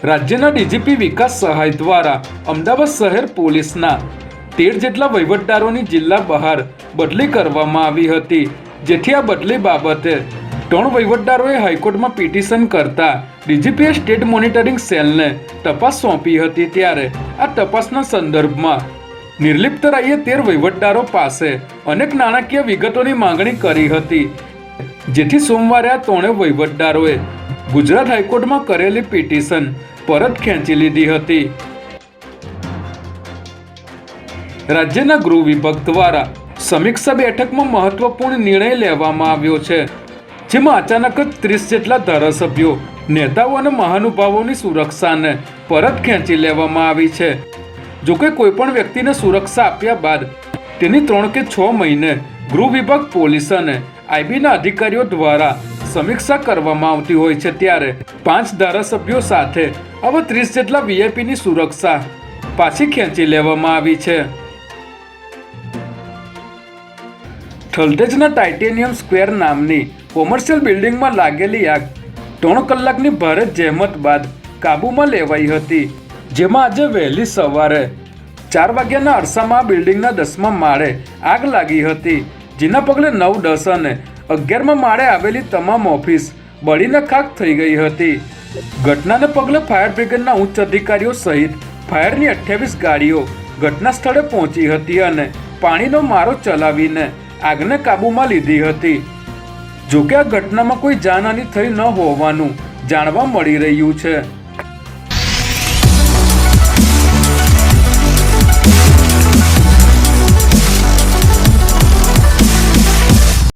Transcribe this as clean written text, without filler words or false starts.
રાજ્યના ડીજીપી વિકાસ સહાય દ્વારા અમદાવાદ શહેર પોલીસના 13 જેટલા વહીવટદારોની જિલ્લા બહાર બદલી કરવામાં આવી હતી, જેથી આ બદલી બાબતે 3 વહીવટદારોએ હાઈકોર્ટમાં પિટિશન કરતા ડીજીપીએ સ્ટેટ મોનિટરિંગ સેલને તપાસ સોંપી હતી। ત્યારે આ તપાસના સંદર્ભમાં નિર્લિપ્ત રાયે 13 વહીવટદારો પાસે અનેક નાણાકીય વિગતોની માંગણી કરી હતી, જેથી સોમવારે આ 3 વહીવટદારોએ ગુજરાત હાઈકોર્ટમાં કરેલી પિટિશન પરત ખેંચી લીધી હતી। રાજ્યના ગૃહ વિભાગ દ્વારા સમીક્ષા બેઠકમાં મહત્વપૂર્ણ નિર્ણય લેવામાં આવ્યો છે, જેમાં અચાનક જ 30 જેટલા ધારાસભ્યો, નેતાઓ અને મહાનુભાવોની સુરક્ષાને પરત ખેંચી લેવામાં આવી છે। જોકે કોઈપણ વ્યક્તિને સુરક્ષા આપ્યા બાદ તેની 3 કે 6 મહિને ગૃહ વિભાગ, પોલીસ અને આઈબીના અધિકારીઓ દ્વારા સમીક્ષા કરવામાં આવતી હોય છે। ત્યારે 5 ધારાસભ્યો સાથે હવે 30 જેટલા વીઆઈપીની સુરક્ષા પાછી ખેંચી લેવામાં આવી છે। થલતેજના ટાઇટેનિયમ સ્ક્વેર નામની કોમર્શિયલ બિલ્ડિંગમાં લાગેલી આગ 3 કલાકની ભારે જહેમત બાદ કાબૂમાં લેવાઈ હતી, જેમાં આજે વહેલી સવારે 4 વાગ્યાના અરસામાં આ બિલ્ડિંગના 10મા માળે આગ લાગી હતી, જેના પગલે 9, 10 અને 11મા માળે આવેલી તમામ ઓફિસ બળીને ખાખ થઈ ગઈ હતી। ઘટનાને પગલે ફાયર બ્રિગેડના ઉચ્ચ અધિકારીઓ સહિત ફાયરની 28 ગાડીઓ ઘટના સ્થળે પહોંચી હતી અને પાણીનો મારો ચલાવીને આગને કાબૂમાં લીધી હતી। જોકે આ ઘટનામાં કોઈ જાનહાનિ થઈ ન હોવાનું જાણવા મળી રહ્યું છે।